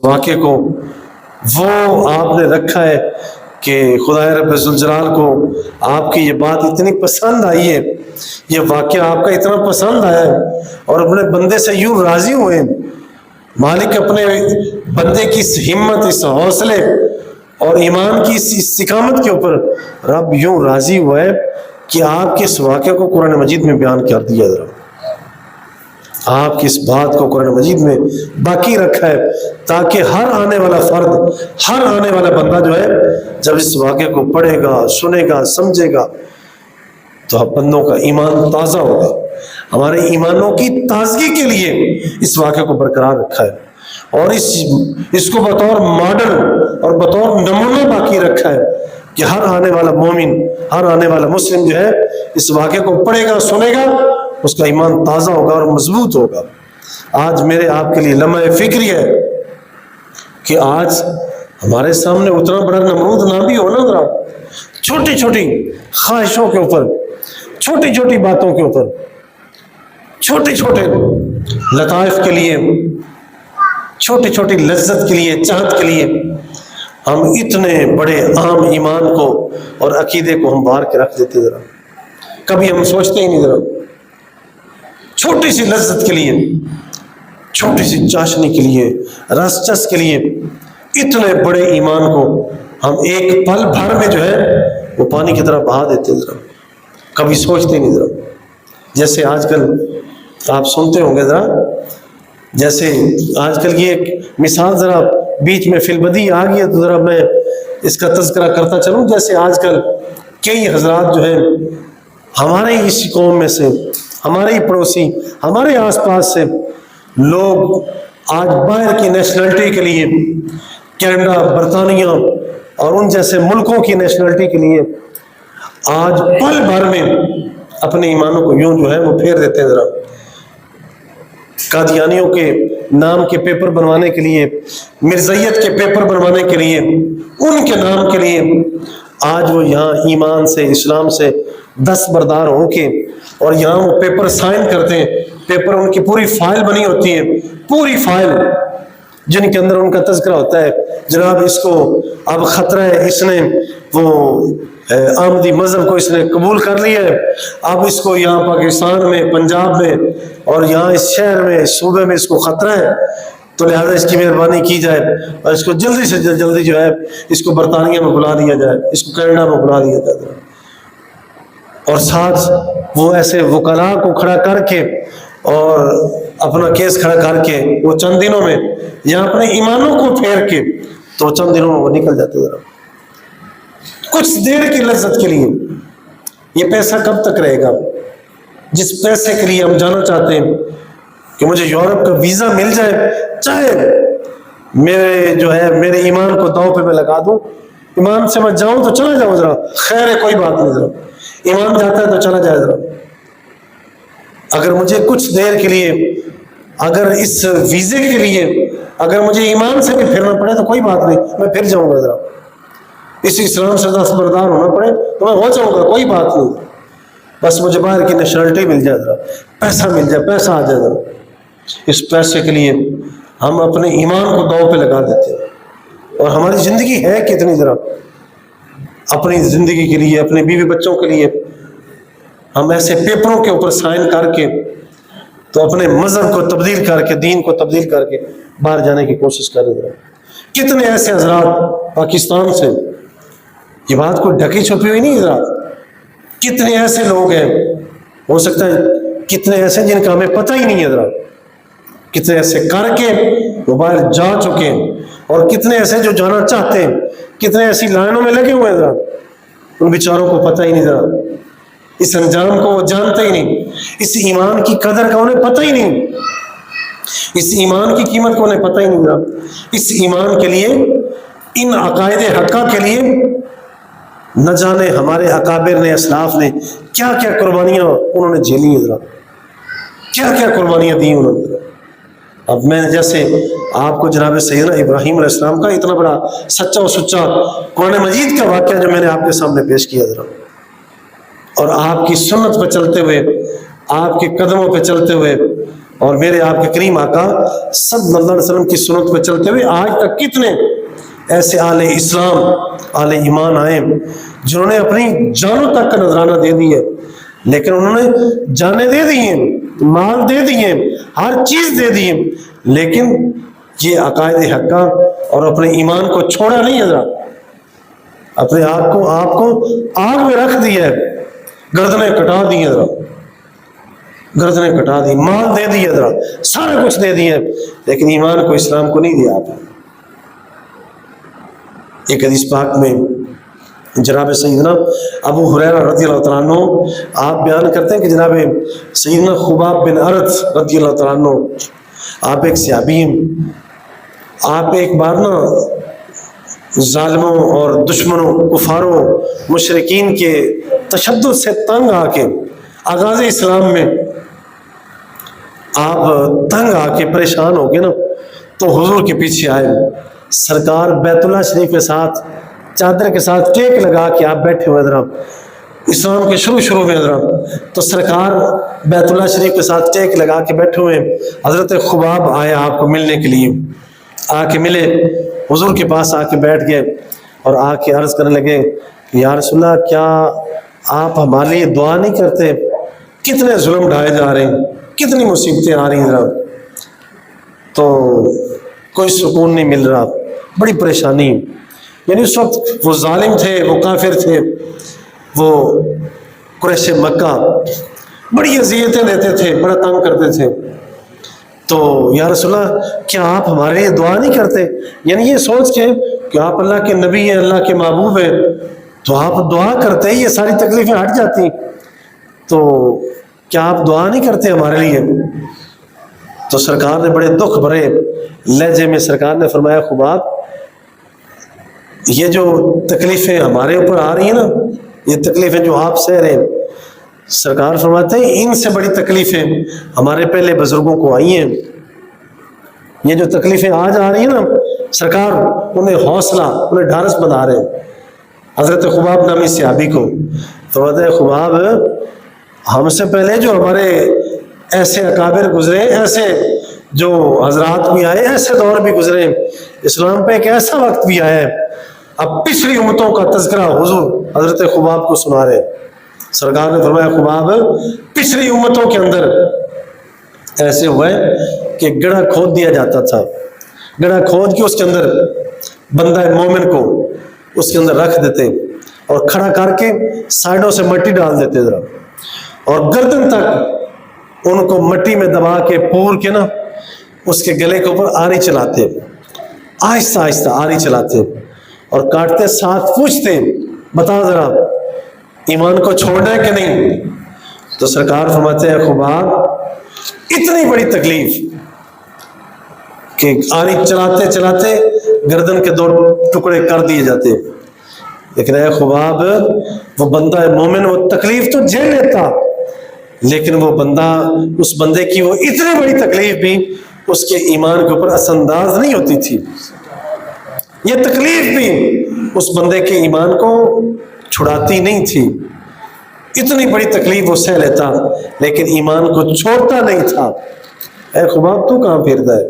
واقعے کو وہ آپ نے رکھا ہے کہ خدا رب ذوالجلال کو آپ کی یہ بات اتنی پسند آئی ہے، یہ واقعہ آپ کا اتنا پسند آیا ہے اور اپنے بندے سے یوں راضی ہوئے ہیں۔ مالک اپنے بندے کی اس ہمت، اس حوصلے اور ایمان کی اس استقامت کے اوپر رب یوں راضی ہوا ہے کہ آپ کے اس واقعے کو قرآن مجید میں بیان کر دیا، ذرا آپ کی اس بات کو قرآن مجید میں باقی رکھا ہے تاکہ ہر آنے والا فرد، ہر آنے والا بندہ جو ہے جب اس واقعے کو پڑھے گا، سنے گا، سمجھے گا تو اب بندوں کا ایمان تازہ ہوگا۔ ہمارے ایمانوں کی تازگی کے لیے اس واقعے کو برقرار رکھا ہے اور اس کو بطور ماڈل اور بطور نمونہ باقی رکھا ہے کہ ہر آنے والا مومن، ہر آنے والا مسلم جو ہے اس واقعے کو پڑھے گا، سنے گا، اس کا ایمان تازہ ہوگا اور مضبوط ہوگا۔ آج میرے آپ کے لیے لمحہ فکری ہے کہ آج ہمارے سامنے اتنا بڑا نمرود نہ بھی ہو نا، ذرا چھوٹی چھوٹی خواہشوں کے اوپر، چھوٹی چھوٹی باتوں کے اوپر، چھوٹے چھوٹے لطائف کے لیے، چھوٹی چھوٹی لذت کے لیے، چاہت کے لیے ہم اتنے بڑے عام ایمان کو اور عقیدے کو ہم باہر کے رکھ دیتے۔ ذرا کبھی ہم سوچتے ہی نہیں، ذرا چھوٹی سی لذت کے لیے، چھوٹی سی چاشنی کے لیے، رس چس کے لیے اتنے بڑے ایمان کو ہم ایک پل بھر میں جو ہے وہ پانی کی طرح بہا دیتے۔ ذرا کبھی سوچتے نہیں۔ ذرا جیسے آج کل آپ سنتے ہوں گے، ذرا جیسے آج کل کی ایک مثال ذرا بیچ میں فی البدی آ گئی ہے تو ذرا میں اس کا تذکرہ کرتا چلوں۔ جیسے آج کل کئی حضرات جو ہیں ہمارے اسی قوم میں سے، ہمارے ہی پڑوسی، ہمارے آس پاس سے لوگ آج باہر کی نیشنلٹی کے لیے، کینیڈا، برطانیہ اور ان جیسے ملکوں کی نیشنلٹی کے لیے آج پل بھر میں اپنے ایمانوں کو یوں جو ہے وہ پھیر دیتے ہیں۔ ذرا قادیانیوں کے نام کے پیپر بنوانے کے لیے، مرزائیت کے پیپر بنوانے کے لیے، ان کے نام کے لیے آج وہ یہاں ایمان سے، اسلام سے دستبردار ہو کے اور یہاں وہ پیپر سائن کرتے ہیں۔ پیپر ان کی پوری فائل بنی ہوتی ہے، پوری فائل جن کے اندر ان کا تذکرہ ہوتا ہے، جناب اس کو اب خطرہ ہے، اس نے وہ آمدی مذہب کو اس نے قبول کر لیا ہے، اب اس کو یہاں پاکستان میں، پنجاب میں اور یہاں اس شہر میں، اس صوبے میں اس کو خطرہ ہے، تو لہذا اس کی مہربانی کی جائے اور اس کو جلدی سے جلدی جو ہے اس کو برطانیہ میں بلا دیا جائے، اس کو کینیڈا میں بلا دیا جائے۔ اور ساتھ وہ ایسے وکلاء کو کھڑا کر کے اور اپنا کیس کھڑا کر کے وہ چند دنوں میں یہاں اپنے ایمانوں کو پھیر کے تو چند دنوں میں وہ نکل جاتے۔ ذرا کچھ دیر کی لذت کے لیے یہ پیسہ کب تک رہے گا؟ جس پیسے کے لیے ہم جانا چاہتے ہیں کہ مجھے یورپ کا ویزا مل جائے، چاہے میرے جو ہے میرے ایمان کو داؤ پہ میں لگا دوں، ایمان سے میں جاؤں تو چلا جاؤں، ذرا خیر ہے کوئی بات نہیں، ذرا ایمان جاتا ہے تو چلا جائے۔ ذرا اگر مجھے کچھ دیر کے لیے، اگر اس ویزے کے لیے اگر مجھے ایمان سے بھی پھرنا پڑے تو کوئی بات نہیں، میں پھر جاؤں گا۔ ذرا اس اسلام سے دستبردار ہونا پڑے تو میں ہو جاؤں گا، کوئی بات نہیں، بس مجھے باہر کی نیشنلٹی مل جائے، ذرا پیسہ مل جائے، پیسہ آ جائے۔ ذرا اس پیسے کے لیے ہم اپنے ایمان کو داؤ پہ لگا دیتے ہیں اور ہماری زندگی ہے کتنی، ذرا اپنی زندگی کے لیے، اپنے بیوی بچوں کے لیے ہم ایسے پیپروں کے اوپر سائن کر کے تو اپنے مذہب کو تبدیل کر کے، دین کو تبدیل کر کے باہر جانے کی کوشش کر رہے ہیں۔ کتنے ایسے حضرات پاکستان سے، یہ بات کوئی ڈھکی چھپی ہوئی نہیں، حضرات کتنے ایسے لوگ ہیں، ہو سکتا ہے کتنے ایسے جن کا ہمیں پتہ ہی نہیں ہے، ذرا کتنے ایسے کر کے وہ باہر جا چکے ہیں اور کتنے ایسے جو جانا چاہتے ہیں، کتنے ایسی لائنوں میں لگے ہوئے ہیں، ذرا ان بیچاروں کو پتہ ہی نہیں، ذرا اس انجام کو وہ جانتے ہی نہیں، اس ایمان کی قدر کا انہیں پتہ ہی نہیں، اس ایمان کی قیمت کو انہیں پتہ ہی نہیں۔ ذرا اس ایمان کے لیے، ان عقائد حقہ کے لیے نہ جانے ہمارے اکابر نے، اسلاف نے کیا کیا قربانیاں انہوں نے جھیلی ہیں، ذرا کیا کیا قربانیاں دی انہوں نے۔ اب میں جیسے آپ کو جناب سیدنا ابراہیم علیہ السلام کا اتنا بڑا سچا و سچا قرآن مجید کا واقعہ جو میں نے آپ کے سامنے پیش کیا، ذرا اور آپ کی سنت پہ چلتے ہوئے، آپ کے قدموں پہ چلتے ہوئے اور میرے آپ کے کریم آقا صلی اللہ علیہ وسلم کی سنت پہ چلتے ہوئے آج تک کتنے ایسے اہل اسلام اہل ایمان آئے جنہوں نے اپنی جانوں تک کا نذرانہ دے دی ہے، لیکن انہوں نے جانیں دے دی ہیں، مال دے دیے، ہر چیز دے دی، لیکن یہ عقائد حقہ اور اپنے ایمان کو چھوڑا نہیں حضرات، اپنے آپ کو آگ میں رکھ دیا ہے، گردنیں کٹا دی حضرات، گردنیں کٹا دی، مال دے دی حضرات، سارا کچھ دے دیا، لیکن ایمان کو اسلام کو نہیں دیا آپ نے۔ ایک حدیث پاک میں جناب سیدنا ابو ہریرہ رضی اللہ تعالیٰ عنہ آپ بیان کرتے ہیں کہ جناب سیدنا خباب بن ارت رضی اللہ تعالیٰ عنہ آپ ایک صحابی ہیں، آپ ایک بار نا ظالموں اور دشمنوں کفاروں مشرکین کے تشدد سے تنگ آ کے آغاز اسلام میں آپ تنگ آ کے پریشان ہو گئے نا، تو حضور کے پیچھے آئے، سرکار بیت اللہ شریف کے ساتھ چادر کے ساتھ ٹیک لگا کے آپ بیٹھے ہوئے حضرات، اسلام کے شروع میں حضرات، تو سرکار بیت اللہ شریف کے ساتھ ٹیک لگا کے بیٹھے ہوئے، حضرت خباب آئے آپ کو ملنے کے لیے، آ کے ملے، حضور کے پاس آ کے بیٹھ گئے اور آ کے عرض کرنے لگے یا رسول اللہ کیا آپ ہمارے لیے دعا نہیں کرتے؟ کتنے ظلم ڈھائے جا رہے ہیں، کتنی مصیبتیں آ رہی ہیں حضرات، تو کوئی سکون نہیں مل رہا، بڑی پریشانی، یعنی اس وقت وہ ظالم تھے، وہ کافر تھے، وہ قریش مکہ بڑی اذیتیں دیتے تھے، بڑا تنگ کرتے تھے، تو یا رسول اللہ کیا آپ ہمارے لیے دعا نہیں کرتے؟ یعنی یہ سوچ کے کہ آپ اللہ کے نبی ہیں، اللہ کے محبوب ہیں، تو آپ دعا کرتے ہی یہ ساری تکلیفیں ہٹ جاتی، تو کیا آپ دعا نہیں کرتے ہمارے لیے؟ تو سرکار نے بڑے دکھ بھرے لہجے میں سرکار نے فرمایا خباب یہ جو تکلیفیں ہمارے اوپر آ رہی ہیں نا، یہ تکلیفیں جو آپ سہ رہے ہیں، سرکار فرماتے ہیں ان سے بڑی تکلیفیں ہمارے پہلے بزرگوں کو آئی ہیں، یہ جو تکلیفیں آج آ رہی ہیں نا، سرکار انہیں حوصلہ، انہیں ڈھارس بنا رہے ہیں حضرت خباب نامی صحابی کو۔ فرماتے ہیں خباب ہم سے پہلے جو ہمارے ایسے اکابر گزرے، ایسے جو حضرات بھی آئے، ایسے دور بھی گزرے، اسلام پہ ایک ایسا وقت بھی آیا ہے، اب پچھلی امتوں کا تذکرہ حضور حضرت خباب کو سنا رہے ہیں۔ سرکار نے فرمایا خباب پچھلی امتوں کے اندر ایسے ہوئے کہ گڑھا کھود دیا جاتا تھا، گڑھا کھود کے اس کے اندر بندہ مومن کو اس کے اندر رکھ دیتے اور کھڑا کر کے سائڈوں سے مٹی ڈال دیتے ذرا، اور گردن تک ان کو مٹی میں دبا کے پور کے نا اس کے گلے کے اوپر آری چلاتے، آہستہ آہستہ آری چلاتے اور کاٹتے، ساتھ پوچھتے بتا ذرا ایمان کو چھوڑنا ہے کہ نہیں؟ تو سرکار فرماتے ہیں خباب اتنی بڑی تکلیف کہ آری چلاتے چلاتے گردن کے 2 ٹکڑے کر دیے جاتے، لیکن اے خباب وہ بندہ مومن وہ تکلیف تو جھیل لیتا، لیکن وہ بندہ، اس بندے کی وہ اتنی بڑی تکلیف بھی اس کے ایمان کے اوپر اثر انداز نہیں ہوتی تھی، یہ تکلیف بھی اس بندے کے ایمان کو چھڑاتی نہیں تھی، اتنی بڑی تکلیف وہ سہ لیتا لیکن ایمان کو چھوڑتا نہیں تھا۔ اے خباب تو کہاں پھرتا ہے؟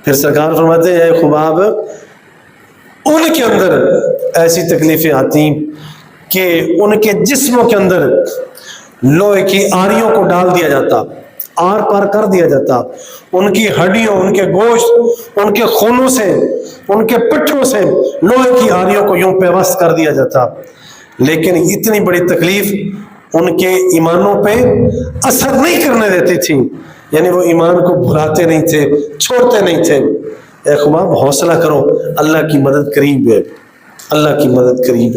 پھر سرکار فرماتے ہیں اے خباب ان کے اندر ایسی تکلیفیں آتی کہ ان کے جسموں کے اندر لوہے کی آریوں کو ڈال دیا جاتا، آر پار کر دیا جاتا، ان کی ہڈیوں، ان کے گوشت، ان کے خونوں سے، ان کے پٹھوں سے لوہے کی آریوں کو یوں پیوست کر دیا جاتا، لیکن اتنی بڑی تکلیف ان کے ایمانوں پہ اثر نہیں کرنے دیتی تھی، یعنی وہ ایمان کو بھلاتے نہیں تھے، چھوڑتے نہیں تھے۔ اے خباب حوصلہ کرو، اللہ کی مدد قریب ہے، اللہ کی مدد قریب ہے۔